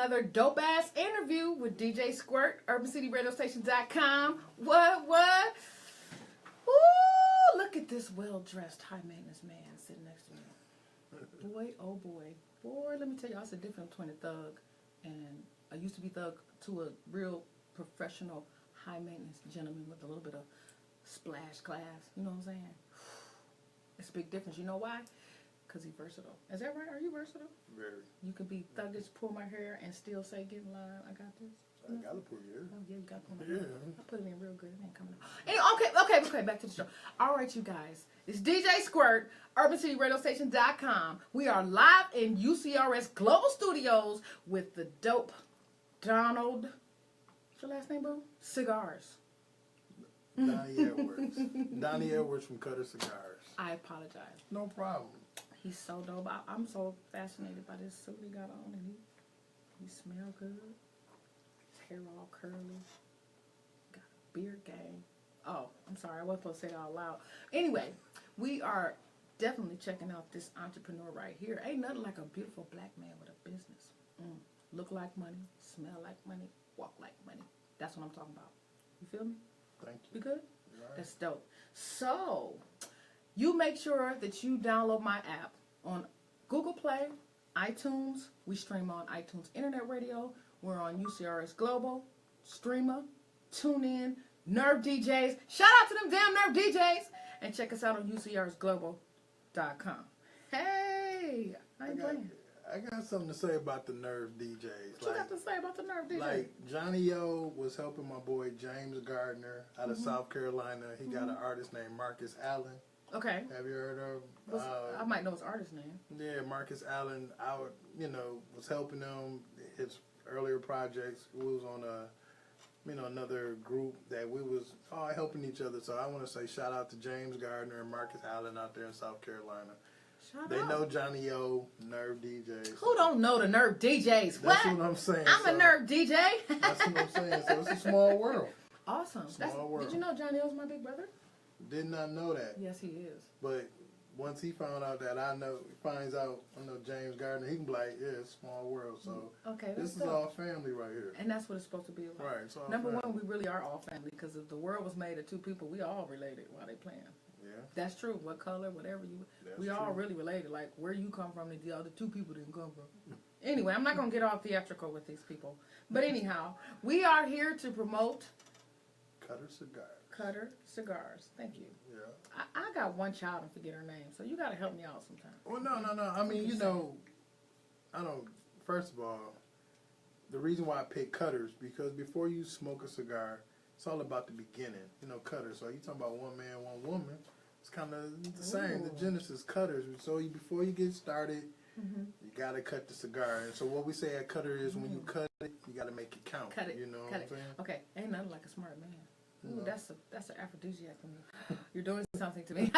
another dope-ass interview with DJ Squirt, UrbanCityRadioStation.com. What? Ooh, look at this well-dressed, high-maintenance man sitting next to me. Boy, oh boy. Boy, let me tell you, it's a difference between a thug and I used to be thug to a real professional, high-maintenance gentleman with a little bit of splash class. You know what I'm saying? It's a big difference. You know why? Because he's versatile. Is that right? Are you versatile? Very. You could be thuggish, pull my hair, and still say, get in line. I got this. I gotta pull your hair. Oh, yeah, you got to pull my Yeah. hair. I put it in real good. It ain't coming out. Anyway, okay, back to the show. All right, you guys. It's DJ Squirt, UrbanCityRadioStation.com. We are live in UCRS Global Studios with the dope Donald, what's your last name, boo? Cigars. Donnie Edwards. Donnie Edwards from Cutter Cigars. I apologize. No problem. He's so dope. I'm so fascinated by this suit he got on, and he smell good. His hair all curly. Got a beard game. Oh, I'm sorry. I wasn't supposed to say it out loud. Anyway, we are definitely checking out this entrepreneur right here. Ain't nothing like a beautiful black man with a business. Look like money, smell like money, walk like money. That's what I'm talking about. You feel me? Thank you. You good? Right. That's dope. So, you make sure that you download my app on Google Play, iTunes. We stream on iTunes Internet Radio. We're on UCRS Global, Streamer, TuneIn, Nerve DJs. Shout out to them damn Nerve DJs. And check us out on UCRSGlobal.com. Hey, I ain't playing. I got something to say about the Nerve DJs. What you got to say about the Nerve DJs? Like, Johnny O was helping my boy James Gardner out of South Carolina. He got an artist named Marcus Allen. Okay. Have you heard of? I might know his artist name. Yeah, Marcus Allen, was helping him. His earlier projects, we was on another group that we was all helping each other. So I want to say shout out to James Gardner and Marcus Allen out there in South Carolina. They know Johnny O, Nerve DJs. Who don't know the Nerve DJs? That's what I'm saying. I'm a Nerve DJ. That's what I'm saying. So it's a small world. Awesome. Small world. Did you know Johnny O's my big brother? Did not know that. Yes, he is. But once he found out that I know James Gardner, he can be like, yeah, it's a small world. So okay, this is all family right here. And that's what it's supposed to be about. Right. It's all Number family. one, we really are all family because if the world was made of two people, we all related while they playing. Yeah. That's true. What color, whatever you, we all really related. Like where you come from, the other two people didn't come from. Anyway, I'm not gonna get all theatrical with these people. But anyhow, we are here to promote Cutter Cigars. Cutter Cigars. Thank you. Yeah. I got one child and forget her name, so you got to help me out sometime. Well, no. I mean, first of all, the reason why I pick Cutters, because before you smoke a cigar, it's all about the beginning. Cutters. So you talking about one man, one woman. It's kind of the same. Ooh. The Genesis Cutters. So before you get started, you got to cut the cigar. And so what we say at Cutter is when you cut it, you got to make it count. Cut it. You know cut what I'm it. saying? Okay, ain't nothing like a smart man. Ooh, No. that's an aphrodisiac for me. You're doing something to me.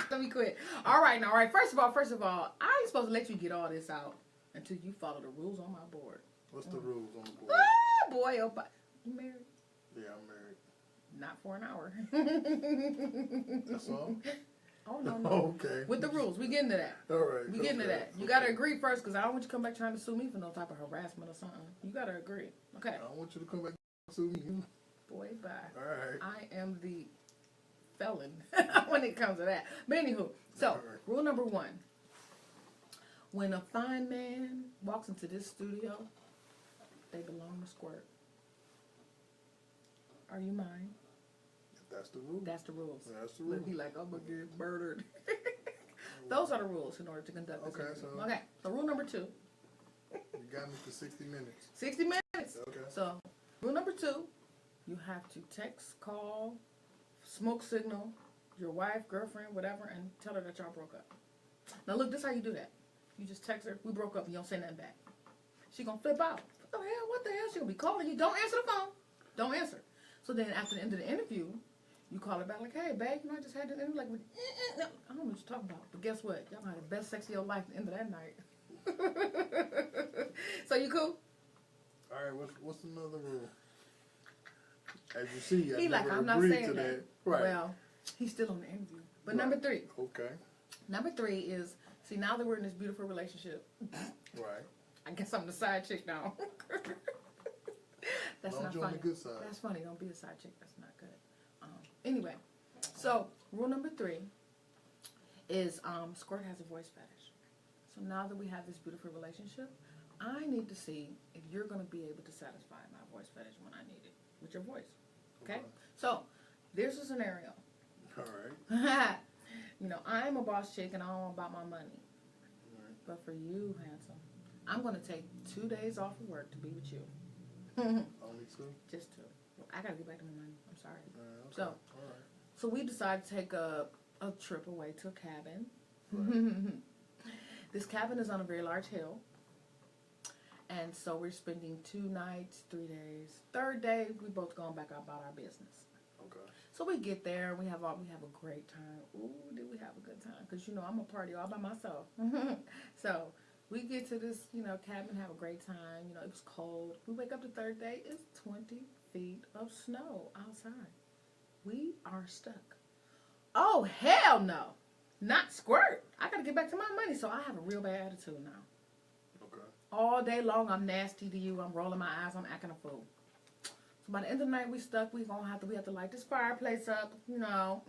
Let me quit. All right. First of all, I ain't supposed to let you get all this out until you follow the rules on my board. What's the rules on the board? Ah, boy, oh, you married? Yeah, I'm married. Not for an hour. That's all? Oh, no. Okay. With the rules. We getting to that. All right. We getting to that. You got to agree first because I don't want you to come back trying to sue me for no type of harassment or something. You got to agree. Okay. I don't want you to come back and sue me. Boy, bye. All right. I am the felon when it comes to that. But anywho, so rule number one. When a fine man walks into this studio, they belong to Squirt. Are you mine? That's the rule. That's the rules. That's the rule. Look, he like, I'm going to get murdered. Those are the rules in order to conduct this interview. Okay, so rule number two. You got me for 60 minutes. 60 minutes. Okay. So, rule number two, you have to text, call, smoke signal your wife, girlfriend, whatever, and tell her that y'all broke up. Now look, this is how you do that. You just text her, we broke up, and you don't say nothing back. She gonna flip out. What the hell? She gonna be calling you. Don't answer the phone. Don't answer. So then after the end of the interview, you call her back like, hey, babe, I just had this interview. Like, I don't know what you're talking about. But guess what? Y'all had the best sex of your life at the end of that night. So you cool? All right, what's another rule? As you see, I He never like, I'm not agreed saying to that. Right. Well, he's still on the interview. But Right. number three. Okay. Number three is, see, now that we're in this beautiful relationship, Right. I guess I'm the side chick now. That's not funny. The good side. That's funny. Don't be a side chick. That's not good. Anyway, so rule number 3 is Squirt has a voice fetish. So now that we have this beautiful relationship, I need to see if you're going to be able to satisfy my voice fetish when I need it with your voice. Okay? So there's a scenario. All right. You know, I'm a boss chick and I'm all about my money. Right. But for you, handsome, I'm going to take 2 days off of work to be with you. Only 2? Just 2. I got to get back to my money. I'm sorry. Okay. So, all right. So we decided to take a trip away to a cabin. Right. This cabin is on a very large hill. And so we're spending 2 nights, 3 days. 3rd day, we both going back about our business. Okay. So we get there, we have a great time. Ooh, did we have a good time? Because, you know, I'm a party all by myself. So we get to this, you know, cabin, have a great time. You know, it was cold. We wake up the 3rd day, it's 20 feet of snow outside. We are stuck. Oh, hell no. Not Squirt. I got to get back to my money. So I have a real bad attitude now. Okay. All day long, I'm nasty to you. I'm rolling my eyes. I'm acting a fool. So by the end of the night, we stuck. We have to light this fireplace up, you know.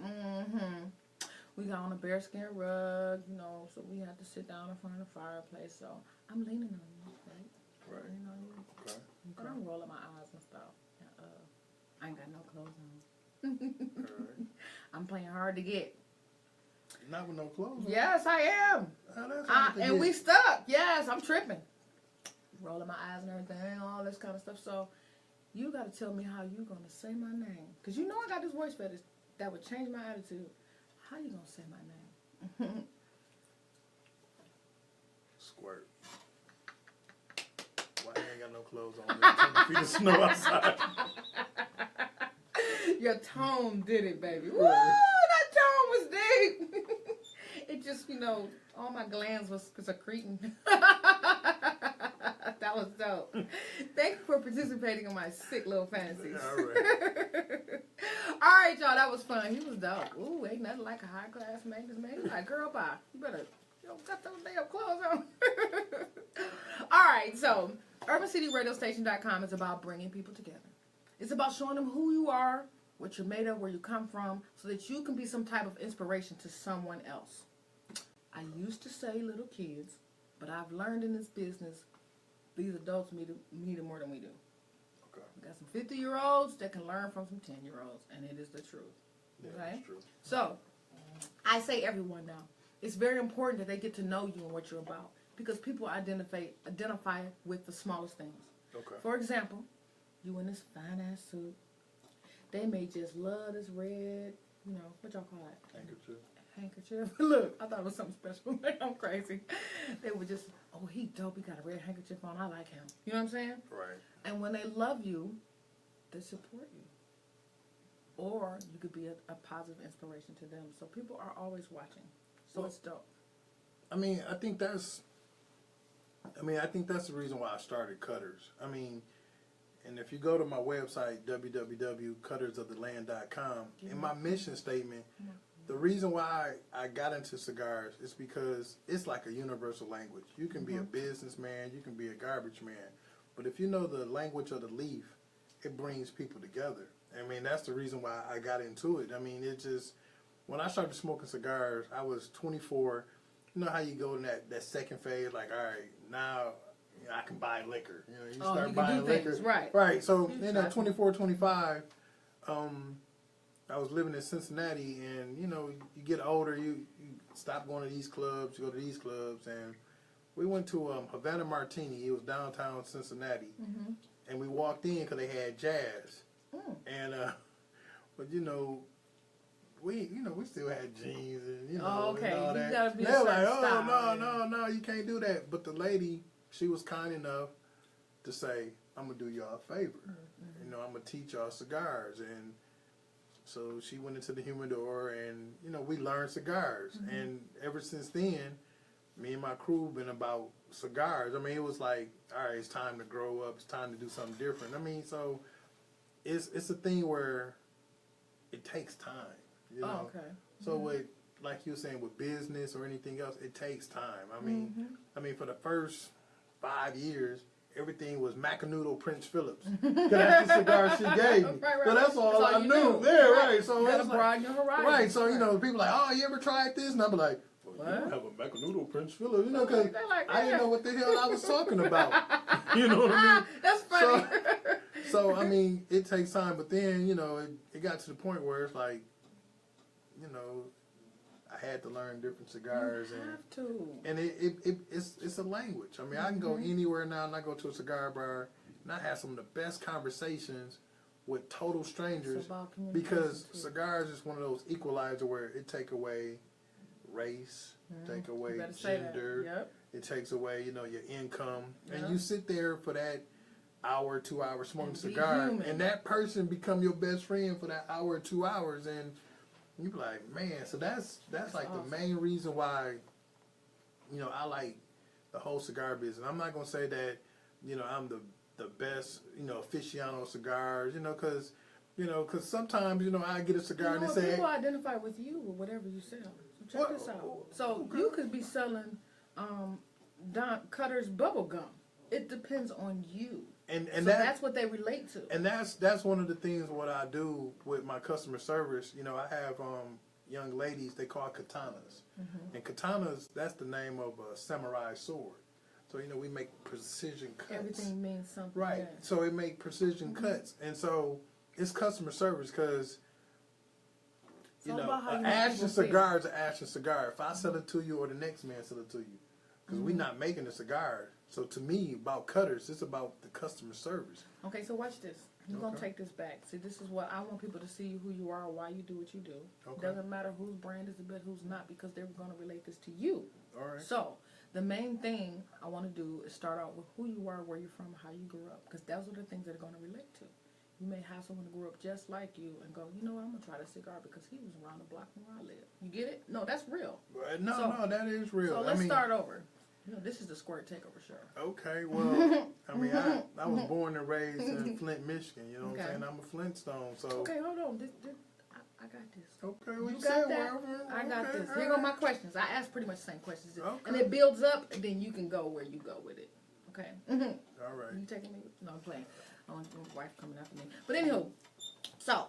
We got on a bearskin rug, you know, so we had to sit down in front of the fireplace. So I'm leaning on you, right? Right. Leaning on you. Okay. But I'm rolling my eyes and stuff. I ain't got no clothes on. All right. I'm playing hard to get. Not with no clothes on. Yes, I am. Oh, that's hard to And get. we stuck. Yes, I'm tripping. Rolling my eyes and everything, all this kind of stuff. So you got to tell me how you going to say my name. Because you know I got this voice fetish that would change my attitude. How you going to say my name? Squirt. Why you ain't got no clothes on? There's 10 feet of snow outside. Your tone did it, baby. Woo, that tone was deep. It just, you know, all my glands was secreting. That was dope. Thank you for participating in my sick little fantasies. All right. All right, y'all. That was fun. He was dope. Ooh, ain't nothing like a high class Magnus man. You like, girl, bye. You better, you know, got those damn clothes on. All right, so UrbanCityRadioStation.com is about bringing people together. It's about showing them who you are, what you're made of, where you come from, so that you can be some type of inspiration to someone else. I used to say little kids, but I've learned in this business, these adults need it more than we do. Okay. We got some 50-year-olds that can learn from some 10-year-olds, and it is the truth. Yeah, Okay? that's true. So, I say everyone now, it's very important that they get to know you and what you're about, because people identify with the smallest things. Okay. For example, you in this fine-ass suit. They may just love this red, you know, what y'all call it? Handkerchief. Look, I thought it was something special. I'm crazy. They were just, oh, he dope. He got a red handkerchief on. I like him. You know what I'm saying? Right. And when they love you, they support you. Or you could be a positive inspiration to them. So people are always watching. So it's dope. I mean, I think that's the reason why I started Cutters. I mean, and if you go to my website, www.cuttersoftheland.com, in my mission statement, the reason why I got into cigars is because it's like a universal language. You can be a businessman, you can be a garbage man, but if you know the language of the leaf, it brings people together. I mean, that's the reason why I got into it. I mean, it just, when I started smoking cigars, I was 24. You know how you go in that second phase, like, all right, now I can buy liquor. You know, you start buying liquor. Things, right. Right. So then at 24, 25, I was living in Cincinnati, and you know, you get older, you stop going to these clubs, you go to these clubs, and we went to Havana Martini. It was downtown Cincinnati, and we walked in because they had jazz, and but you know. We still had jeans and and all that. You gotta be they were like, style, no, you can't do that. But the lady, she was kind enough to say, I'm gonna do y'all a favor. You know, I'm gonna teach y'all cigars, and so she went into the humidor, and you know, we learned cigars, and ever since then, me and my crew been about cigars. I mean, it was like, all right, it's time to grow up. It's time to do something different. I mean, so it's a thing where it takes time. You know? Oh, okay. So with, like you were saying, with business or anything else, it takes time. I mean, for the first 5 years, everything was Macanudo Prince Phillips. Because that's the cigar she gave me. Right. So that's all I you knew. Yeah, right. So you gotta it's like, broaden your horizon. right. So, you know, people like, oh, you ever tried this? And I'm like, well, you What? don't have a Macanudo Prince Phillips. You know, because They're like, I didn't yeah. know what the hell I was talking about. You know what I mean? That's funny. So, I mean, it takes time. But then, you know, it got to the point where it's like, you know, I had to learn different cigars. You have to. And it's a language. I mean, I can go anywhere now and I go to a cigar bar and I have some of the best conversations with total strangers It's about communication, because too. cigars is one of those equalizer where it take away race, take away You better say that. gender, Yep. it takes away, you know, your income. Yeah. And you sit there for that hour, 2 hours smoking And be cigar human. and that person become your best friend for that hour or 2 hours and you be like, man, so that's like awesome. the main reason why, you know, I like the whole cigar business. I'm not gonna say that, you know, I'm the best, you know, aficionado of cigars, you know, because sometimes, you know, I get a cigar You know and what? they say, People identify with you with whatever you sell. So check Well, this out. So okay. you could be selling Don Cutter's bubble gum. It depends on you. and So that's what they relate to. And that's one of the things what I do with my customer service. You know, I have young ladies, they call katanas. And katanas, that's the name of a samurai sword. So, you know, we make precision cuts. Everything means something. Right. Yeah. So it make precision cuts. And so it's customer service because, It's you all know, about how you an make Ashton people feel. cigar is an Ashton cigar. If I sell it to you or the next man sell it to you, because we're not making a cigar. So to me, about cutters, it's about the customer service. Okay, so watch this. You're going to Okay. take this back. See, this is what I want people to see who you are, why you do what you do. Okay. Doesn't matter whose brand is the best, who's not, because they're going to relate this to you. All right. So, the main thing I want to do is start out with who you are, where you're from, how you grew up, because those are the things that are going to relate to. You may have someone who grew up just like you and go, you know what, I'm going to try this cigar because he was around the block from where I live. You get it? No, that's real. No, that is real. So, let's start over. You know, this is the Squirt Takeover show. Okay, well, I mean, I was born and raised in Flint, Michigan. You know what Okay. I'm saying? I'm a Flintstone, so. Okay, hold on. I got this. Okay, well, You said got that? well, I got okay, this. all Here go right. my questions. I asked pretty much the same questions. Okay. And it builds up, and then you can go where you go with it. Okay? All right. You taking me? No, I'm playing. I want my wife coming after me. But anywho, so,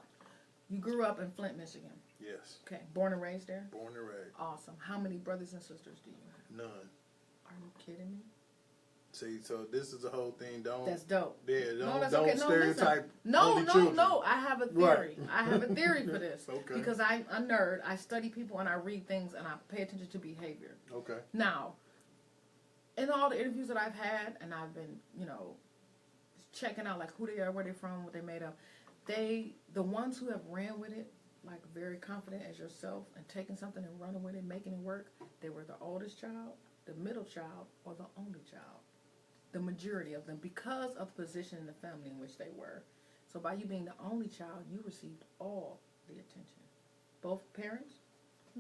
you grew up in Flint, Michigan. Yes, Okay. Born and raised there? born and raised. Awesome. How many brothers and sisters do you have? None. Are you kidding me? See, so this is the whole thing. Don't. That's dope. Yeah, No, that's don't okay. No, stereotype. listen. No, only children. no. I have a theory. Right. I have a theory for this. Okay. Because I'm a nerd. I study people and I read things and I pay attention to behavior. Okay. Now, in all the interviews that I've had, and I've been, you know, checking out like who they are, where they're from, what they made of, the ones who have ran with it, like very confident as yourself, and taking something and running with it, making it work, they were the oldest child, the middle child, or the only child. The majority of them, because of the position in the family in which they were. So by you being the only child, you received all the attention. Both parents,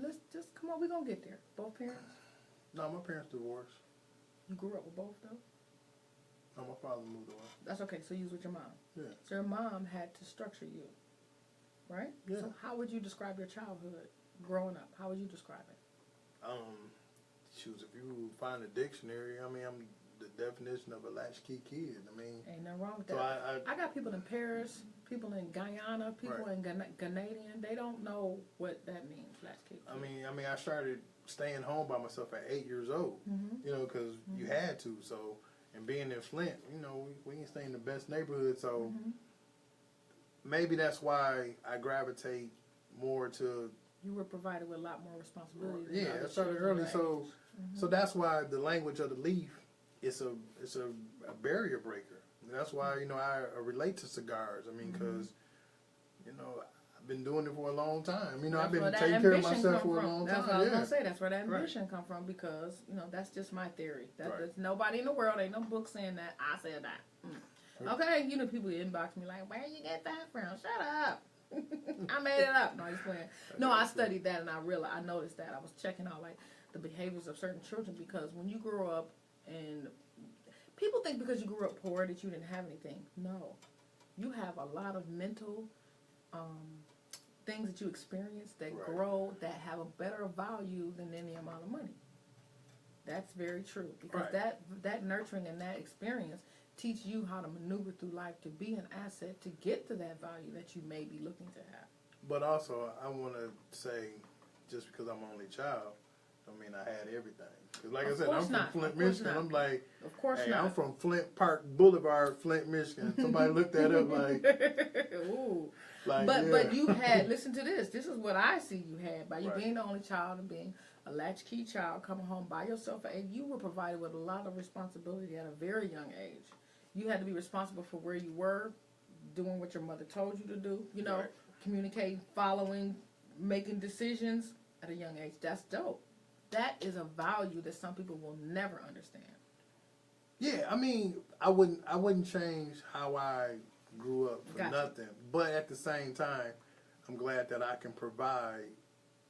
let's just, come on, we're going to get there. Both parents, No, my parents divorced. you grew up with both though? No, my father moved away. That's okay, so you was with your mom. Yeah. So your mom had to structure you, right? Yeah. So how would you describe your childhood growing up? How would you describe it? Shoes, if you find a dictionary, I mean, I'm the definition of a latchkey kid. I mean, Ain't nothing wrong with so that. I I got people in Paris, people in Guyana, people Right. in Ghanaian. They don't know what that means, latchkey. I mean, I started staying home by myself at 8 years old. Mm-hmm. You know, because you had to. So, and being in Flint, you know, we ain't stay in the best neighborhood. So Mm-hmm. maybe that's why I gravitate more to. You were provided with a lot more responsibility. Than Yeah, other I started children early. that So, age. so that's why the language of the leaf is a barrier breaker. That's why, you know, I relate to cigars. I mean, because, you know, I've been doing it for a long time. You know, I've That's where been that taking care of ambition myself come for a from. long That's time. what I was Yeah. gonna say. That's where that Right. ambition come from, because you know that's just my theory. Right. There's nobody in the world, ain't no book saying that. I said that. Okay, you know, people inbox me like, "Where you get that from?" Shut up. I made it up. No, I'm just playing. No, I studied that and I noticed that. I was checking out like the behaviors of certain children, because when you grow up and people think because you grew up poor that you didn't have anything. No, you have a lot of mental things that you experience that Right. grow, that have a better value than any amount of money. That's very true. Because Right. that nurturing and that experience teach you how to maneuver through life to be an asset to get to that value that you may be looking to have. But also, I want to say, just because I'm an only child, I mean, I had everything. 'Cause like I said, I'm from Flint, Michigan. I'm like, of course hey, not. I'm from Flint Park Boulevard, Flint, Michigan. Somebody looked that up like, Ooh. like But you had, listen to this. This is what I see you had by you Right. being the only child and being a latchkey child coming home by yourself. And you were provided with a lot of responsibility at a very young age. You had to be responsible for where you were, doing what your mother told you to do, Right. communicating, following, making decisions at a young age. That's dope. That is a value that some people will never understand. Yeah, I mean, I wouldn't change how I grew up for Gotcha. nothing. But at the same time, I'm glad that I can provide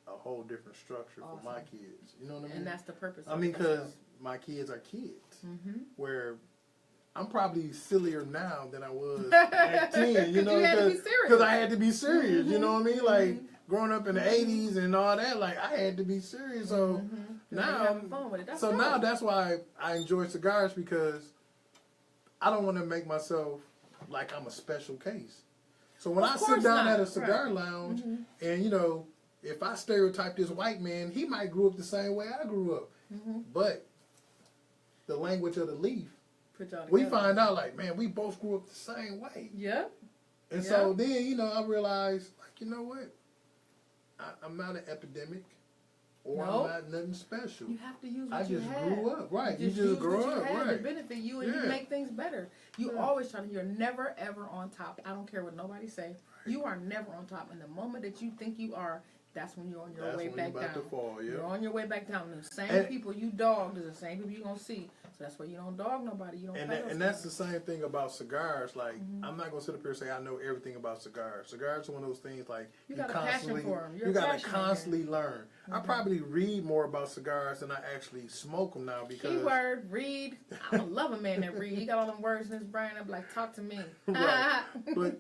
a whole different structure for my kids. You know what I mean? And that's the purpose. I mean, because my kids are kids. Mm-hmm. Where I'm probably sillier now than I was at 10. You know, you had to be serious. because I had to be serious. Mm-hmm. You know what I mean? Like growing up in the '80s and all that, like I had to be serious. So now, having fun with it. That's so dope. now that's why I enjoy cigars, because I don't want to make myself like I'm a special case. So when Of I sit course down not. at a cigar Right. lounge, and if I stereotype this white man, he might grew up the same way I grew up, but the language of the leaf, Put y'all we together. find out like, man, we both grew up the same way. Yep. And Yeah. so then, I realized, like, you know what? I'm not an epidemic, or Nope. I'm not nothing special. You have to use I what you just have. grew up, right? You use just grow what you up, have right? to benefit you, and you Yeah. make things better. You Yeah. always try to. You're never ever on top. I don't care what nobody say. You are never on top. And the moment that you think you are, that's when you're on your That's way when back you're about down. to fall, yeah. You're on your way back down. The same And- people you dogged is the same people you're gonna see. So that's why you don't dog nobody. You don't. And play that, those and that's the games. same thing about cigars. Like, I'm not gonna sit up here and say I know everything about cigars. Cigars are one of those things like You got a passion constantly, for 'em. You're you gotta passionate. constantly learn. I probably read more about cigars than I actually smoke them now, because Keyword, read. I love a man that read. He got all them words in his brain. I'm like, talk to me. Right. But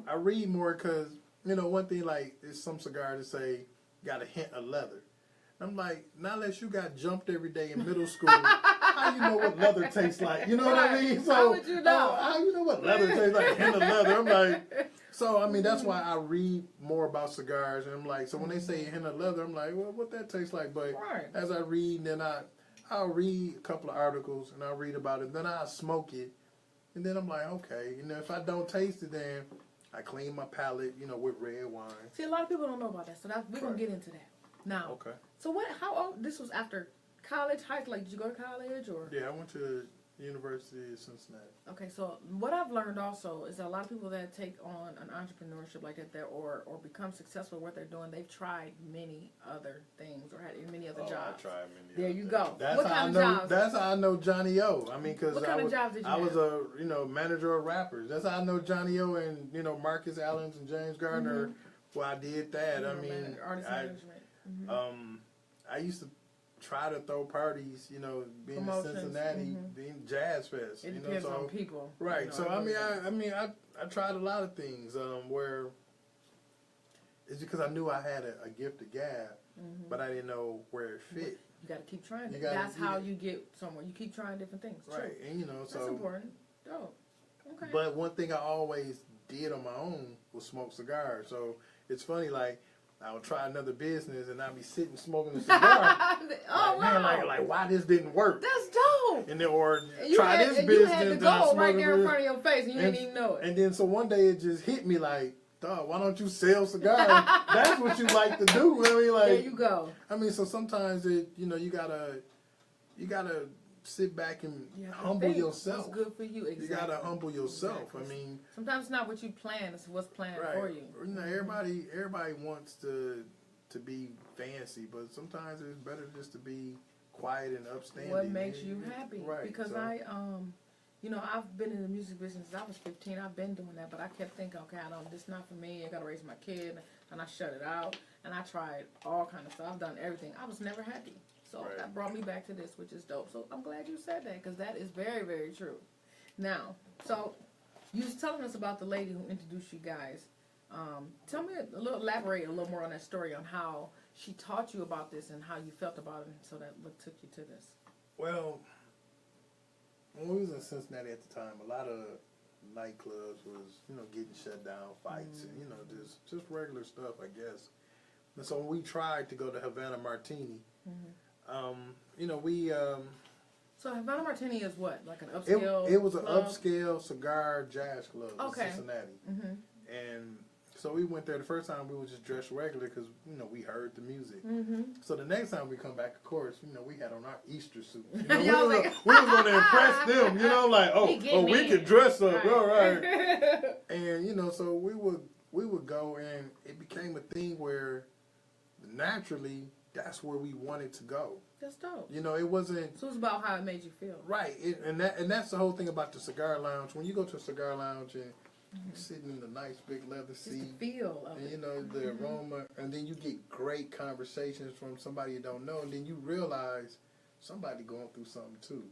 I read more because one thing, like, there's some cigars that say got a hint of leather. I'm like, not unless you got jumped every day in middle school, how you know what leather tastes like? You know what I mean? So How would you know? How you know what leather tastes like? A hint of leather. I'm like, so I mean, that's why I read more about cigars. And I'm like, so when they say a hint of leather, I'm like, well, what that tastes like? But Right. as I read, then I'll read a couple of articles and I'll read about it. Then I'll smoke it, and then I'm like, okay, if I don't taste it, then I clean my palate, with red wine. See, a lot of people don't know about that, so we're gonna Right. get into that now. Okay. So how old? This was after college, high school. Like, did you go to college or? Yeah, I went to University of Cincinnati. Okay, so what I've learned also is that a lot of people that take on an entrepreneurship like that, or become successful at what they're doing, they've tried many other things or had many other jobs. I tried many. There you go. That's What how kind I of know. jobs? That's how I know Johnny O. I mean, because What kind of jobs did you I was have? a manager of rappers. That's how I know Johnny O and Marcus Allens and James Gardner. Well, I did that. I mean, artist management. I used to try to throw parties. Being in Promotions, Cincinnati, being Jazz Fest. It depends on people. Right. So I tried a lot of things where it's because I knew I had a gift of gab, but I didn't know where it fit. You got to keep trying it. gotta- That's how you get somewhere. You keep trying different things. True. Right. And That's so. important. Oh, okay. But one thing I always did on my own was smoke cigars. So it's funny, like, I would try another business and I'd be sitting smoking a cigar. Oh, wow. Man, like why this didn't work? That's dope. And then, or You try had, this and business. you had the and I goal right smoke there in it. front of your face, and you didn't even know it. And then, so one day it just hit me like, dog, why don't you sell cigars? That's what you like to do. I mean, like, There you go. I mean, so sometimes you gotta sit back and You have to humble think yourself. What's good for you? Exactly. You gotta humble yourself. Exactly. I mean, sometimes it's not what you plan; it's what's planned for you. Everybody wants to be fancy, but sometimes it's better just to be quiet and upstanding. What makes you happy? Right. Because so, I've been in the music business since I was 15. I've been doing that, but I kept thinking, okay, this not for me. I gotta raise my kid, and I shut it out. And I tried all kind of stuff. I've done everything. I was never happy. So Right. that brought me back to this, which is dope. So I'm glad you said that, because that is very, very true. Now, so you was telling us about the lady who introduced you guys. Tell me elaborate a little more on that story, on how she taught you about this and how you felt about it, and so that what took you to this. Well, when we was in Cincinnati at the time, a lot of nightclubs was, getting shut down, fights, and, just regular stuff, I guess. And so when we tried to go to Havana Martini, we... So Havana Martini is what? Like an upscale It was club? an upscale cigar jazz club in Cincinnati. Mm-hmm. And so we went there. The first time we were just dressed regular because, we heard the music. Mm-hmm. So the next time we come back, of course, we had on our Easter suits. We Y'all was going to impress them. We could dress up. All right. And, so we would go, and it became a thing where naturally that's where we wanted to go. That's dope. It wasn't... So it was about how it made you feel. Right. And that's the whole thing about the cigar lounge. When you go to a cigar lounge and you're sitting in the nice big leather seat. Just the feel of it. And, the aroma. And then you get great conversations from somebody you don't know. And then you realize somebody going through something too.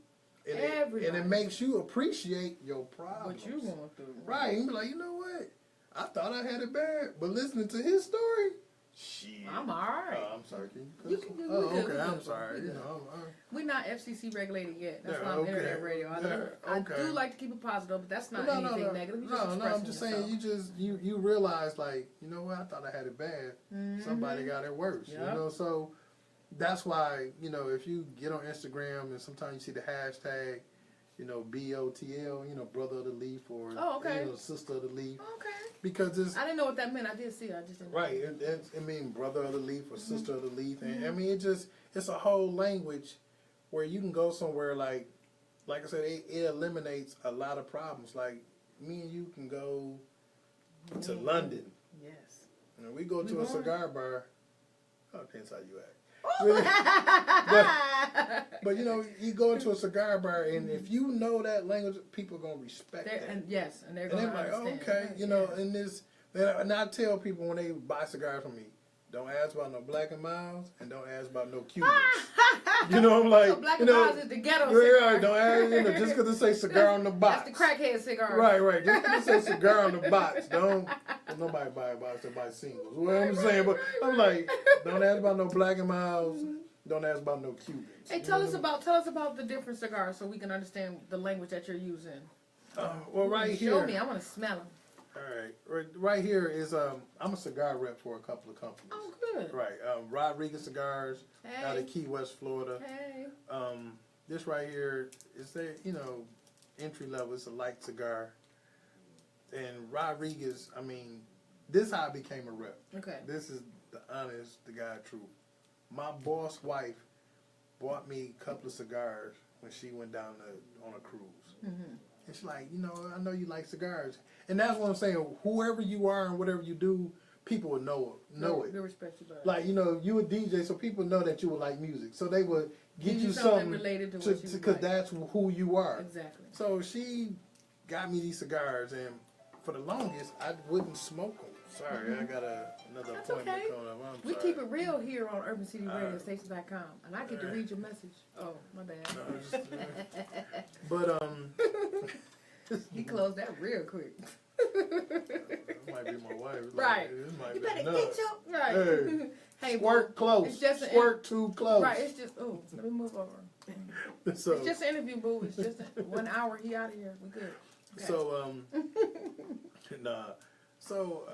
And it makes you appreciate your problems. What you going through. Right. And you be like, you know what? I thought I had it bad. But listening to his story... Shit. I'm all right. I'm sorry. Can you can do okay. I'm sorry. We're not FCC regulated yet. That's why I'm internet radio. I do like to keep it positive, but that's not anything negative. No, I'm just saying you realize, like, you know what? I thought I had it bad. Mm-hmm. Somebody got it worse. Yep. So that's why, if you get on Instagram and sometimes you see the hashtag, BOTL, brother of the leaf, or sister of the leaf. Okay. Because I didn't know what that meant. I did see it. I just didn't. Right. It means brother of the leaf or sister of the leaf. And I mean, it's a whole language where you can go somewhere like I said, it eliminates a lot of problems. Like me and you can go to London. Yes. We go to a cigar bar. Oh, depends how you act. but you go into a cigar bar, and if you know that language, people are gonna respect that. And they're gonna understand. Like, oh, okay, and I tell people when they buy cigars from me, don't ask about no Black and Milds, and don't ask about no Cubans. I'm like, so Black and Milds is the ghetto cigar. Right, don't ask, just because it say cigar on the box. That's the crackhead cigar. Right, just because it say cigar on the box, don't. Nobody buy a box, they buy singles. What I'm saying, but I'm like, don't ask about no Black and Milds, don't ask about no Cubans. Hey, tell us about the different cigars so we can understand the language that you're using. Well, right here. Show me, I want to smell them. All right, right here is I'm a cigar rep for a couple of companies. Oh, good. Right, Rodriguez Cigars out of Key West, Florida. Hey. This right here is their entry level. It's a light cigar. And Rodriguez, I mean, this is how I became a rep. Okay. This is the honest, the God truth. My boss wife bought me a couple of cigars when she went down on a cruise. Mm-hmm. And she's like, I know you like cigars. And that's what I'm saying. Whoever you are and whatever you do, people would know it. They respect you better. Like, you a DJ, so people know that you would like music. So they would get you something related to what you because that's who you are. Exactly. So she got me these cigars, and for the longest, I wouldn't smoke them. Sorry, I got another appointment coming up. We keep it real here on UrbanCityRadioStation.com, and I get to read your message. Oh, my bad. But he closed that real quick. That might be my wife. Right. Like, you better get your right. Hey, squirt close. It's just squirt too close. Right. It's just let me move over. So, it's just an interview, boo. It's just 1 hour. He out of here. We good. Okay. So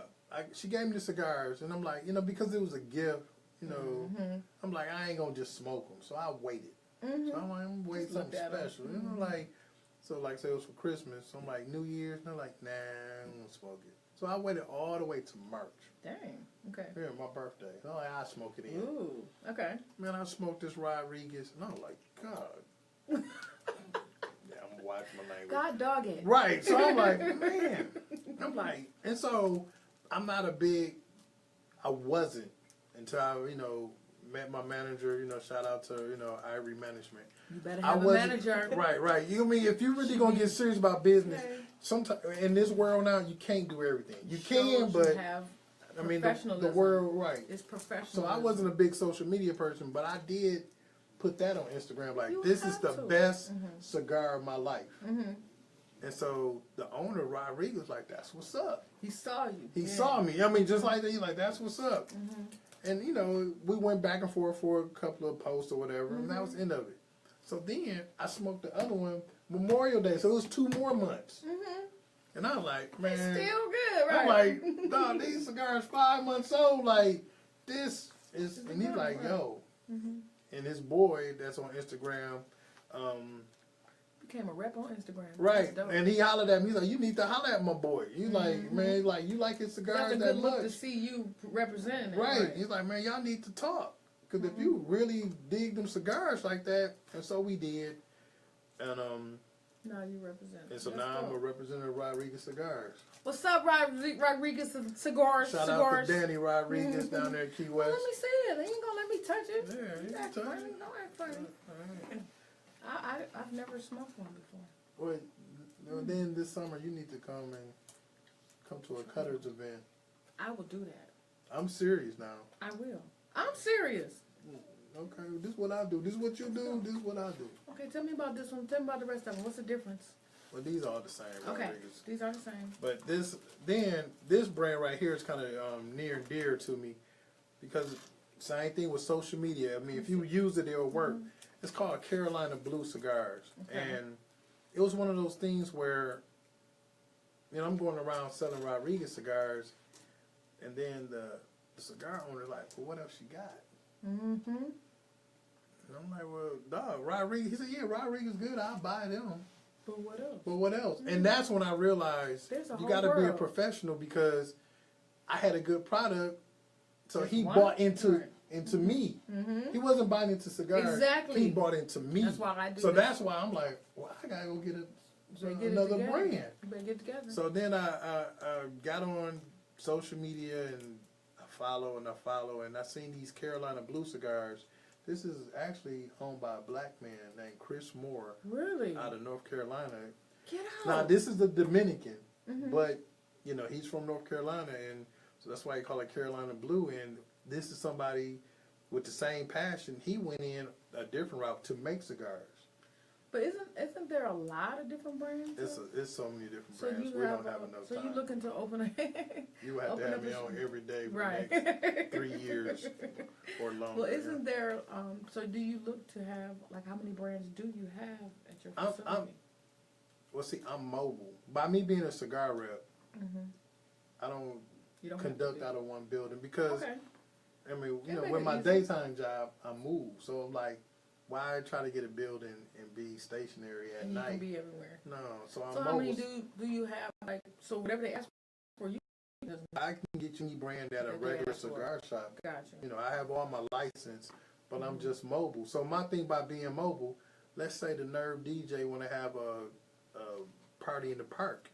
she gave me the cigars, and I'm like, because it was a gift, I'm like, I ain't gonna just smoke them, so I waited. Mm-hmm. So I'm like, I'm gonna wait something special, say it was for Christmas. So I'm like, New Year's, and I'm like, nah, I'm gonna smoke it. So I waited all the way to March. Dang. Okay. Yeah, my birthday. So I'm like, I smoke it in. Ooh. Okay. Man, I smoked this Rodriguez, and I'm like, God. Watch my language. God dog it. Right. So I'm like, man. And so I wasn't until I, met my manager, shout out to, Ivory Management. You better have a manager. Right. If you really going to get serious about business, sometimes in this world now, you can't do everything. You can, but the world, right. It's professional. So I wasn't a big social media person, but I did put that on Instagram, like, this is the best cigar of my life. Mm-hmm. And so the owner, Rodriguez, was like, that's what's up. He saw you. He saw me. Just like that, he's like, that's what's up. Mm-hmm. And, we went back and forth for a couple of posts or whatever, and that was the end of it. So then I smoked the other one Memorial Day. So it was 2 more months. Mm-hmm. And I'm like, man. It's still good, right? I'm like, dog, these cigars 5 months old. Like, this is, and he's like, yo. Mm-hmm. And his boy that's on Instagram, became a rep on Instagram. right? And he hollered at me. He's like, "You need to holler at my boy." He's like, "Man, like you like his cigars That's a that good much." look to see you representing it. Right. He's like, "Man, y'all need to talk because if you really dig them cigars like that," and so we did. And now you represent. and so now I'm a representative of Rodriguez Cigars. What's up, Rodriguez Cigars? Shout out to Danny Rodriguez down there in Key West. Let me see it. They ain't gonna let me touch it. Yeah, you can touch it. No, act funny. I've never smoked one before. Well, then this summer you need to come to a Cutters event. I will do that. I'm serious now. I will. I'm serious. Okay, this is what I do. This is what you do. This is what I do. Okay, tell me about this one. Tell me about the rest of them. What's the difference? Well, these are all the same. Okay, Rodriguez. these are the same. But this brand right here is kind of near and dear to me because same thing with social media. I mean, if you use it, it'll work. Mm-hmm. It's called Carolina Blue Cigars, and it was one of those things where, I'm going around selling Rodriguez cigars, and then the cigar owner like, well, what else you got? Mm-hmm. And I'm like, well, dog, Rodriguez. He said, yeah, Rodriguez good. I'll buy them. But what else? But what else? Mm-hmm. And that's when I realized you got to be a professional because I had a good product, so he bought into me. Mm-hmm. He wasn't buying into cigars. Exactly. He bought into me. That's why I do. So that's why I'm like, well, I gotta go get another brand. You better get together. So then I got on social media and I follow and I seen these Carolina Blue cigars. This is actually owned by a black man named Chris Moore. Really? Out of North Carolina. Get out. Now this is a Dominican, but he's from North Carolina, and so that's why he call it Carolina Blue. And this is somebody with the same passion. He went in a different route to make cigars. But isn't there a lot of different brands? It's so many different brands. We don't have enough time. So you looking to open a... You would have to have me on every day for right. the next 3 years or longer. Well, isn't there... so do you look to have... Like, how many brands do you have at your facility? Well, see, I'm mobile. By me being a cigar rep, I don't conduct out of one building because... Okay. I mean, with my daytime job, I move. So I'm like, why try to get a building and be stationary at night? You can be everywhere. No, so I'm mobile. So how many do you have? Like, so whatever they ask for, you. I can get you any brand at a regular cigar shop. Gotcha. I have all my license, but I'm just mobile. So my thing by being mobile, let's say the Nerve DJ want to have a party in the park,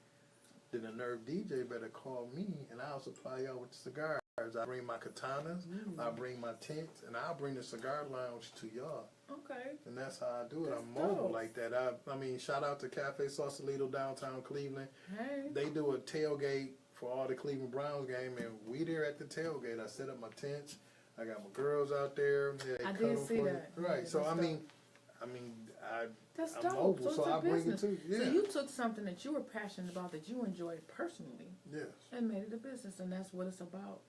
then the Nerve DJ better call me and I'll supply y'all with the cigars. I bring my katanas, I bring my tents, and I'll bring the cigar lounge to y'all. Okay. And that's how I do it. I'm mobile like that. I mean, shout out to Cafe Sausalito downtown Cleveland. Hey. They do a tailgate for all the Cleveland Browns game, and we there at the tailgate. I set up my tents. I got my girls out there. I did see that. Right. Yeah, so I'm that's I'm mobile, so I bring it too. Yeah. So you took something that you were passionate about, that you enjoyed personally, yes, and made it a business, and that's what it's about.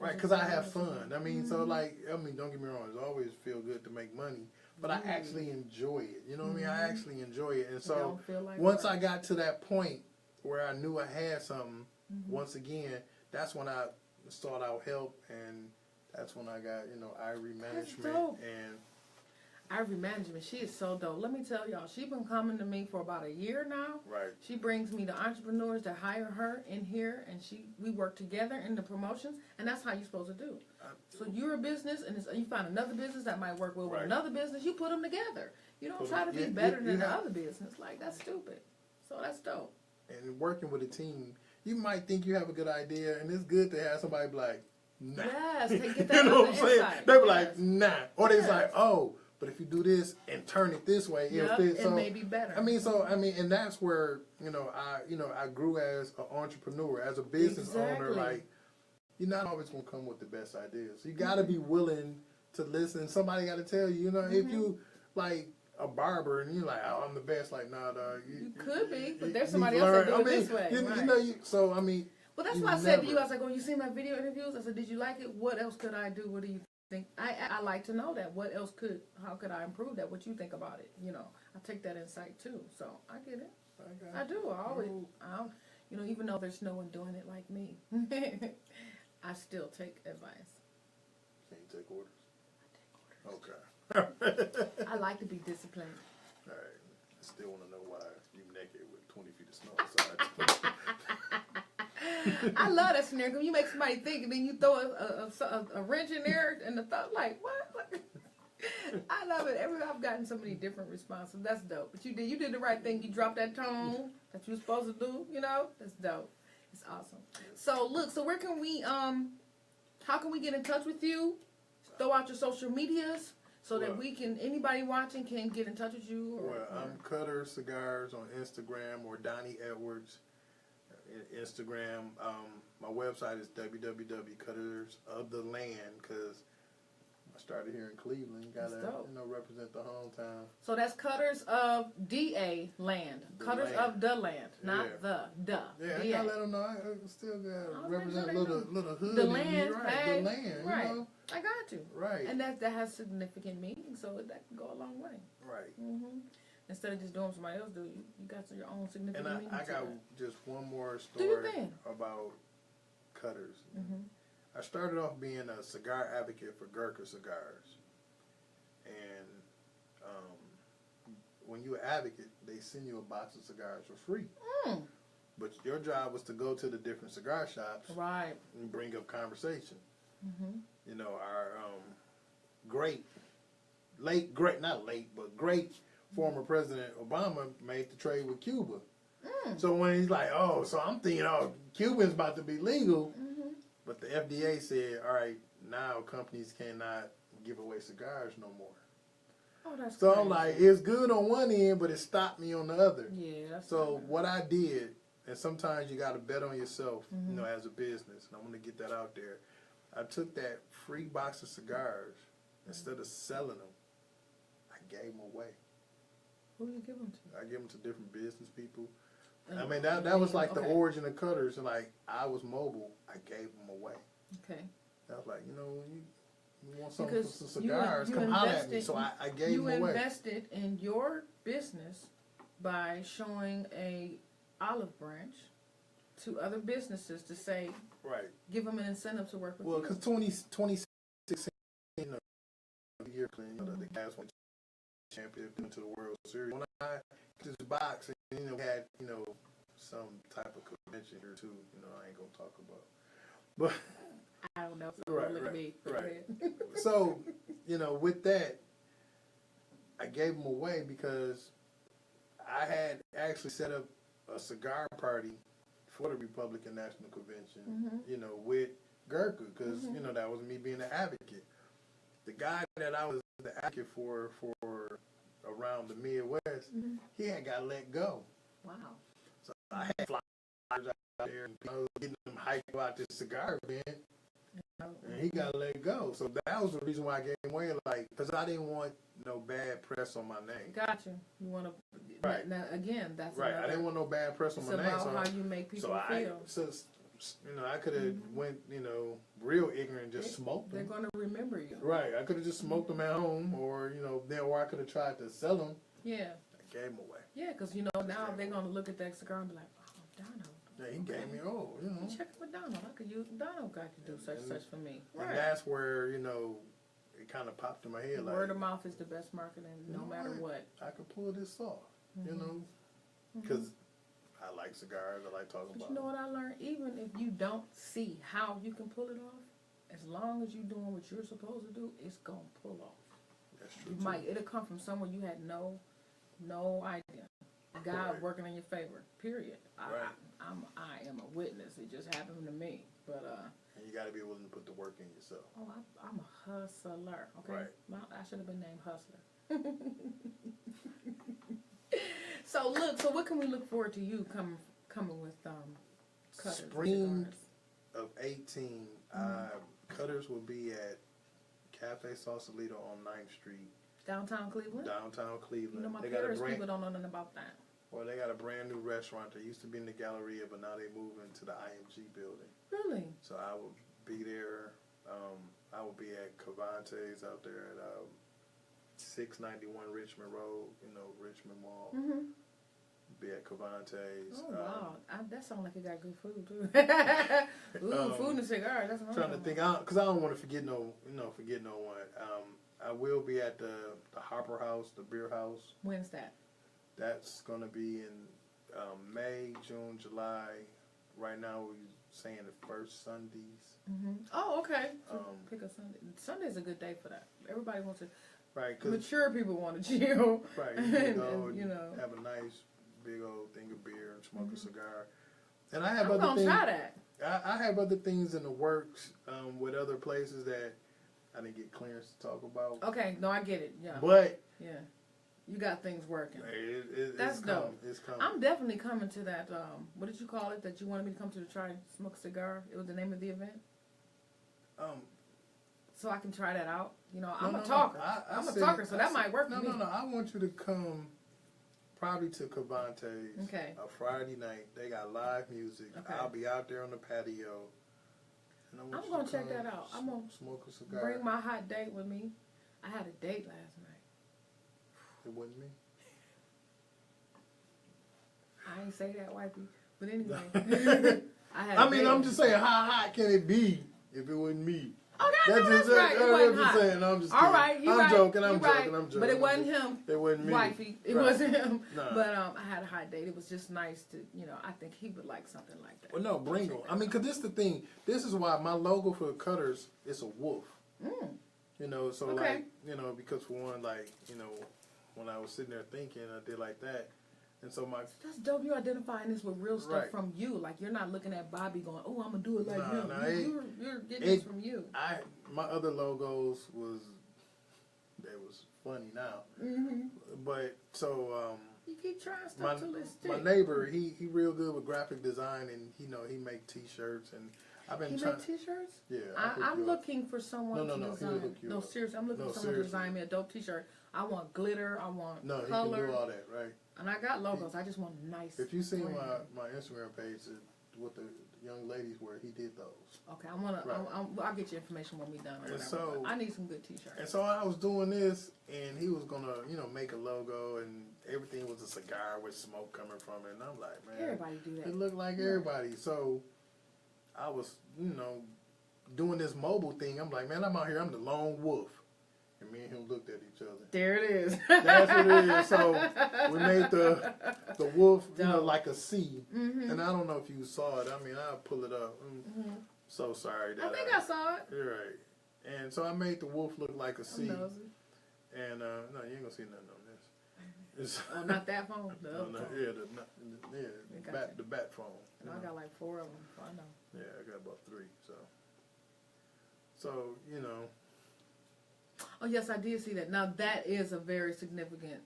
Right, because I have fun. I mean, so don't get me wrong. It's always feel good to make money, but I actually enjoy it. You know what I mean? I actually enjoy it, and so once I got to that point where I knew I had something, once again, that's when I sought out help, and that's when I got Ivory Management and. Ivory Management, she is so dope. Let me tell y'all, she's been coming to me for about a year now. Right. She brings me the entrepreneurs that hire her in here, and we work together in the promotions, and that's how you're supposed to do. So you're a business, and you find another business that might work well with another business. You put them together. You don't try to be better than the other business. Like, that's stupid. So that's dope. And working with a team, you might think you have a good idea, and it's good to have somebody be like, nah. Yes, get that you know what I'm saying? They be like, nah. Or they're like, oh. But if you do this and turn it this way, it'll fit. So, it may be better. And that's where I grew as an entrepreneur, as a business owner. Like, you're not always gonna come with the best ideas. You got to be willing to listen. Somebody got to tell you. If you like a barber and you're like, oh, I'm the best. Like, nah, dog. You could be, but there's somebody else that do it this way. So Well, that's why I said to you, I was like, when you see my video interviews, I said, did you like it? What else could I do? What do you think? think I like to know that. What else how could I improve that? What you think about it? You know, I take that insight too. So I get it. I do. I always, you know, even though there's no one doing it like me, I still take advice. Can you take orders? I take orders. Okay. I like to be disciplined. All right. I still want to know why you naked with 20 feet of snow outside. I love that scenario because you make somebody think and then you throw a wrench in there and the thought like, what? I love it. I've gotten so many different responses. That's dope. But you did the right thing. You dropped that tone that you were supposed to do, you know? That's dope. It's awesome. So look, where can we how can we get in touch with you? Throw out your social medias so that anybody watching can get in touch with you. I'm Cutter Cigars on Instagram or Donnie Edwards Instagram. My website is www.cuttersoftheland because I started here in Cleveland. Gotta represent the hometown. So that's Cutters of DA Land. Cutters of the land, not the. Yeah, I gotta let them know. I still gotta represent a little hood. The land, right? The land, right? You know? I got you. Right. And that has significant meaning, so that can go a long way. Right. Mm-hmm. Instead of just doing what somebody else do, you got your own significant meaning. And I got just one more Do your story thing. about Cutters. Mm-hmm. I started off being a cigar advocate for Ucrs cigars, and when you're an advocate, they send you a box of cigars for free. Mm. But your job was to go to the different cigar shops, right, and bring up conversation. Mm-hmm. You know, our great former President Obama made the trade with Cuba. Mm. So when he's like, so I'm thinking, Cuba's about to be legal. Mm-hmm. But the FDA said, all right, now companies cannot give away cigars no more. Oh, that's so crazy. I'm like, it's good on one end, but it stopped me on the other. Yeah, that's so what I did, and sometimes you got to bet on yourself, mm-hmm. you know, as a business, and I want to get that out there. I took that free box of cigars, instead of selling them, I gave them away. Who do you give them to? I give them to different business people. I mean, that was like the origin of Cutters. And like, I was mobile. I gave them away. Okay. I was like, you want some cigars, come holler at me. So I gave them away. You invested in your business by showing a olive branch to other businesses to say, right, give them an incentive to work with you. Well, because 2016, the year playing, the Cavs won championship into the World Series. When I this box, and we had some type of convention or two. I ain't gonna talk about, but I don't know. So look at me. Right. So with that, I gave them away because I had actually set up a cigar party for the Republican National Convention. Mm-hmm. With Gurkha, because mm-hmm. That was me being an advocate. The guy that I was the advocate for around the Midwest, mm-hmm. he had got let go. Wow. So I had flyers out there and I was getting them hyped about this cigar event, and he got let go. So that was the reason why I gave him away, because I didn't want no bad press on my name. Gotcha. You want to, right? Now again, that's right. I didn't want no bad press on my name. It's about how you make people feel. I could have went, real ignorant and just smoked them. They're going to remember you. Right. I could have just smoked them at home, or or I could have tried to sell them. Yeah. I gave them away. Yeah, because now they're going to look at that cigar and be like, oh, Donald. Yeah, he gave me Check with Donald. Donald got to do such for me. Right. And that's where it kind of popped in my head. Word of mouth is the best marketing, no matter what. I could pull this off. Because I like cigars. I like talking about. You know what I learned? Even if you don't see how you can pull it off, as long as you're doing what you're supposed to do, it's gonna pull off. That's true. It'll come from somewhere you had no idea. God working in your favor. Period. Right. I am a witness. It just happened to me. But and you got to be willing to put the work in yourself. Oh, I'm a hustler. Okay. Right. Well, I should have been named Hustler. So what can we look forward to you coming with Cutters? Spring of 18, Cutters will be at Cafe Sausalito on 9th Street. Downtown Cleveland? Downtown Cleveland. My parents people don't know nothing about that. Well, they got a brand new restaurant. They used to be in the Galleria, but now they moved into the IMG building. Really? So I will be there I will be at Cavante's out there at 691 Richmond Road, Richmond Mall. Mm-hmm. Be at Cavante's. Oh, wow. That sounds like it got good food, too. Ooh, food and cigars. That's what I'm trying to think, because I don't want to forget no one. I will be at the Hopper House, the beer house. When's that? That's going to be in May, June, July. Right now, we're saying the first Sundays. Mm-hmm. Oh, okay. So pick a Sunday. Sunday's a good day for that. Everybody wants to. Right. Mature people want to chill. Right. You can go and have a nice big old thing of beer and smoke a cigar. And I have I'm other things. try that. I have other things in the works with other places that I didn't get clearance to talk about. Okay, no, I get it. Yeah. But you got things working. That's dope. It's coming. I'm definitely coming to that. What did you call it? That you wanted me to come to try and smoke a cigar? It was the name of the event. So I can try that out. I'm a talker. I'm a talker, so that might work for me. No. I want you to come. Probably to Cavante's. Okay. A Friday night. They got live music. Okay. I'll be out there on the patio. And I'm going to check that out. I'm going to smoke a cigar. Bring my hot date with me. I had a date last night. It wasn't me. I ain't say that, wifey. But anyway. I'm just saying, how hot can it be if it wasn't me? Oh, that's right. It wasn't hot. Saying, I'm just all right, I'm joking. But it wasn't him. It wasn't me. Wifey. It wasn't him. No. But I had a hot date. It was just nice to, I think he would like something like that. Well, no, bring him. Because this is the thing. This is why my logo for Cutters is a wolf. Mm. So okay. Because for one, when I was sitting there thinking, I did like that. And so that's dope. You identifying this with real stuff from you. Like you're not looking at Bobby going, "Oh, I'm gonna do it like him." You're getting this from you. My other logos was funny now, but so you keep trying stuff till it's stick. My neighbor, he real good with graphic design, and he make T-shirts, and I've been trying. Make T-shirts? Yeah, I'm looking for someone to design. No, seriously, I'm looking for someone to design me a dope T-shirt. I want glitter. I want color. He can do all that, right? And I got logos. I just want nice. If you see my Instagram page, what the young ladies wear, he did those. Okay, I'll get you information when we done. And so I need some good T-shirts. And so I was doing this, and he was gonna, make a logo, and everything was a cigar with smoke coming from it. And I'm like, man, everybody do that. It looked like everybody. So I was, doing this mobile thing. I'm like, man, I'm out here. I'm the lone wolf. And me and him looked at each other. There it is. That's what it is. So we made the wolf, like a C. Mm-hmm. And I don't know if you saw it. I'll pull it up. Mm-hmm. So sorry. I think I saw it. You're right. And so I made the wolf look like a C. I'm nosy. And no, you ain't gonna see nothing on this. Oh, not that phone. The other phone. Yeah, the bat phone. I got like 4 of them. So I know. Yeah, I got about 3. So Oh, yes, I did see that. Now, that is a very significant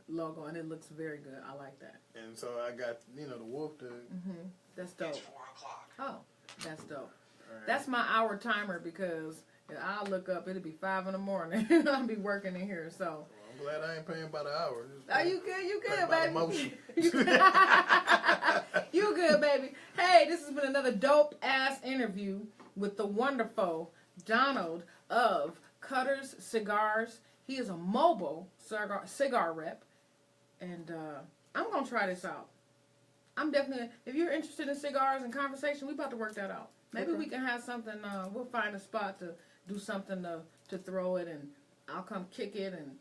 logo, and it looks very good. I like that. And so I got, the wolf to... Mm-hmm. That's dope. It's 4 o'clock. Oh, that's dope. Right. That's my hour timer because I'll look up. It'll be 5 in the morning. I'll be working in here, so... Well, I'm glad I ain't paying by the hour. You good, baby. You good, baby. Hey, this has been another dope-ass interview with the wonderful Donald of Cutters Cigars. He is a mobile cigar rep, and I'm gonna try this out. I'm definitely. If you're interested in cigars and conversation, we about to work that out. Maybe we can have something. We'll find a spot to do something to throw it, and I'll come kick it and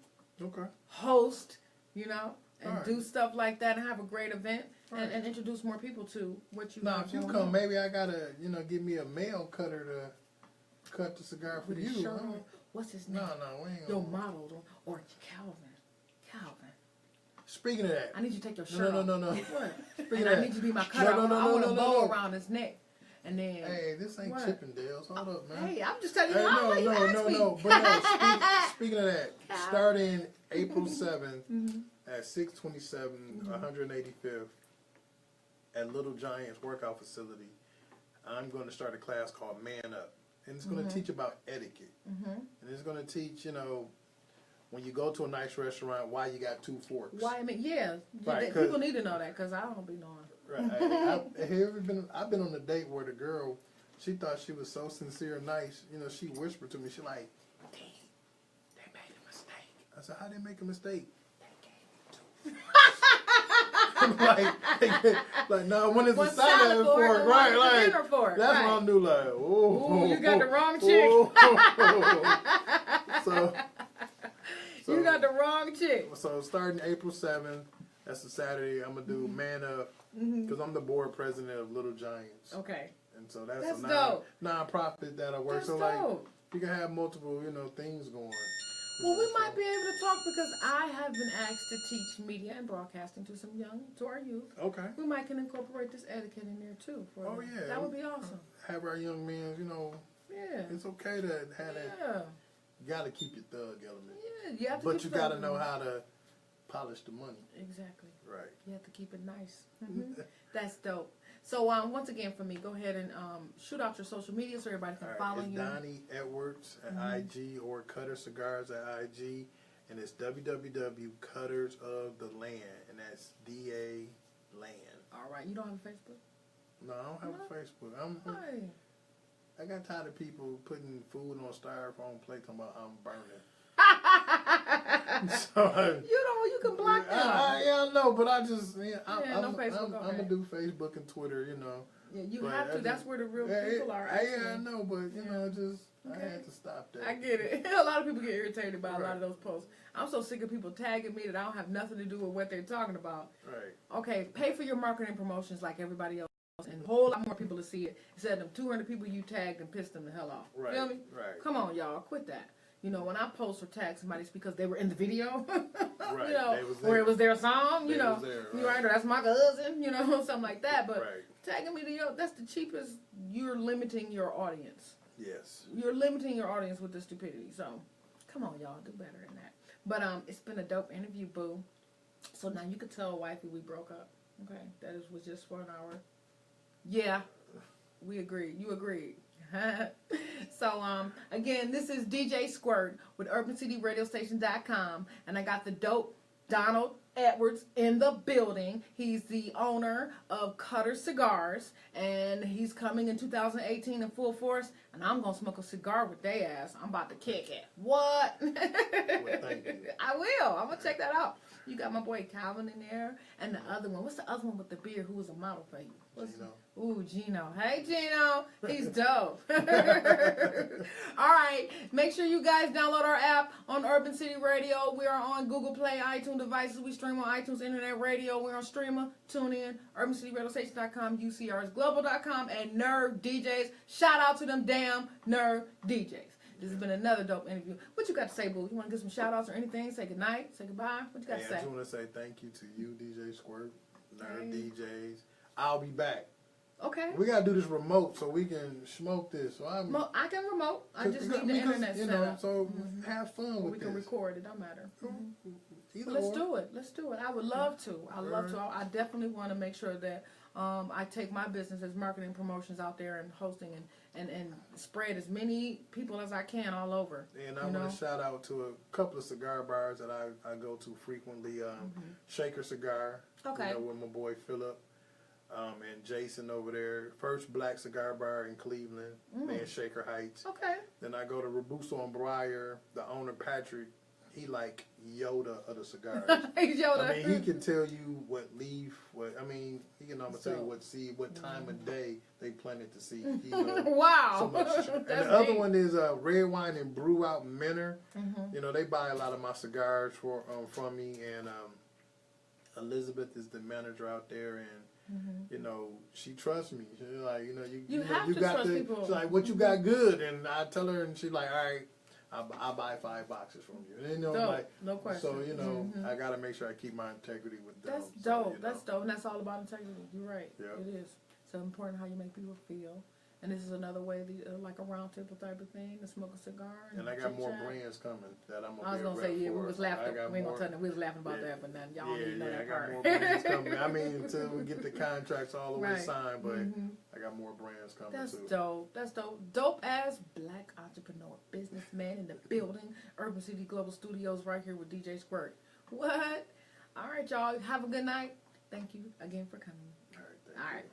host, and do stuff like that, and have a great event, and introduce more people to what you. Now, if you come, maybe I gotta give me a male cutter to cut the cigar for you. What's his name? No, we ain't Your model or Calvin. Speaking of that, I need you to take your shirt off. No. What? And I need you to be my cutter. I want a bow around his neck. And then. Hey, this ain't Chippendales. Hold up, man. Hey, I'm just telling you. No. But no. Speaking of that, starting April 7th at 627 185th at Little Giants Workout Facility, I'm going to start a class called Man Up. And it's going to teach about etiquette. And it's going to teach, when you go to a nice restaurant, why you got 2 forks. Why? People need to know that because I don't be knowing. Right. I've been on a date where the girl, she thought she was so sincere and nice. You know, she whispered to me, she like, "Dang, they made a mistake." I said, "How they make a mistake?" like no, when it's a salad for it, right? Like dinner for it, that's right. what I knew. Like, oh, you got the wrong chick. So you got the wrong chick. So starting April 7th, that's a Saturday. I'm gonna do Man Up because I'm the board president of Little Giants. Okay. And so that's a dope. non-profit that I work. That's so dope. like you can have multiple, things going. Well, we might be able to talk because I have been asked to teach media and broadcasting to our youth. Okay. We might can incorporate this etiquette in there too. Yeah. That would be awesome. Have our young men, Yeah. it's okay to have that. Yeah. You got to keep your thug element. Yeah, you have to. But you got to know how to polish the money. Exactly. Right. You have to keep it nice. That's dope. So once again, for me, go ahead and shoot out your social media so everybody can follow you. Donnie Edwards at IG or Cutter Cigars at IG, and it's www.cuttersoftheland, and that's DA Land. All right. You don't have a Facebook? No, I don't have a Facebook. I got tired of people putting food on styrofoam plates talking about I'm burning. So you can block them. I know, but I just no Facebook, I'm gonna do Facebook and Twitter, Yeah, you have to. That's where the real people are. Yeah, I know, but I had to stop that. I get it. A lot of people get irritated by a lot of those posts. I'm so sick of people tagging me that I don't have nothing to do with what they're talking about. Right. Okay, pay for your marketing promotions like everybody else, and a whole lot more people to see it instead of them 200 people you tagged and pissed them the hell off. Right. Feel me? Right. Come on, y'all, quit that. When I post or tag somebody, it's because they were in the video, Right. or it was their song, They was there, right, or that's my cousin, something like that. But Right. tagging me that's the cheapest. You're limiting your audience. Yes. You're limiting your audience with the stupidity. So, come on, y'all, do better than that. But it's been a dope interview, boo. So now you could tell wifey we broke up. Okay, was just for an hour. Yeah, we agreed. You agreed. So, again, this is DJ Squirt with UrbanCityRadioStation.com, and I got the dope Donald Edwards in the building. He's the owner of Cutter Cigars, and he's coming in 2018 in full force, and I'm going to smoke a cigar with they ass. I'm about to kick it. What? Well, thank you. I will. I'm going to check that out. You got my boy Calvin in there, and the other one. What's the other one with the beard who was a model for you? Gino. Ooh, Gino. Hey, Gino. He's dope. All right. Make sure you guys download our app on Urban City Radio. We are on Google Play, iTunes devices. We stream on iTunes Internet Radio. We're on Streamer, TuneIn, UrbanCityRadioStation.com, UCRsGlobal.com, and Nerve DJs. Shout out to them damn Nerve DJs. This has been another dope interview. What you got to say, boo? You want to give some shout outs or anything? Say goodnight? Say goodbye? What you got to say? I just want to say thank you to you, DJ Squirt, Nerve DJs. I'll be back. Okay. We gotta do this remote so we can smoke this. So I can remote. I just need the internet set up. So have fun with we this. can record. It don't matter. Let's do it. Let's do it. I would love to. I definitely want to make sure that I take my business as marketing promotions out there and hosting and spread as many people as I can all over. And I want to shout out to a couple of cigar bars that I go to frequently. Shaker Cigar. Okay. With my boy Philip. And Jason over there, first black cigar bar in Cleveland, in Shaker Heights. Okay. Then I go to Robusto and Briar, the owner Patrick. He like Yoda of the cigars. He's Yoda. I mean, he can tell you what leaf, he can almost tell you what seed, what time of day they planted the seed. He knows wow. so much. And the other one is Red Wine and Brew Out Menor. They buy a lot of my cigars from me, and Elizabeth is the manager out there, and she trusts me. She's like, you got the people. She's like, what you got good? And I tell her, and she's like, all right, I'll buy 5 boxes from you. And no question. So I got to make sure I keep my integrity with them. That's dope. That's dope, and that's all about integrity. You're right. Yep. It is. So important how you make people feel. And this is another way, like a round table type of thing, to smoke a cigar. And I got more brands coming that I'm going to I was going to say, we was laughing. We ain't going to tell them we was laughing about that, but now y'all need to know that part. I got more brands coming. I mean, until we get the contracts all the way signed, but I got more brands coming too. That's dope. That's dope. Dope ass black entrepreneur, businessman in the building. Urban City Global Studios right here with DJ Squirt. What? All right, y'all. Have a good night. Thank you again for coming. All right. All right.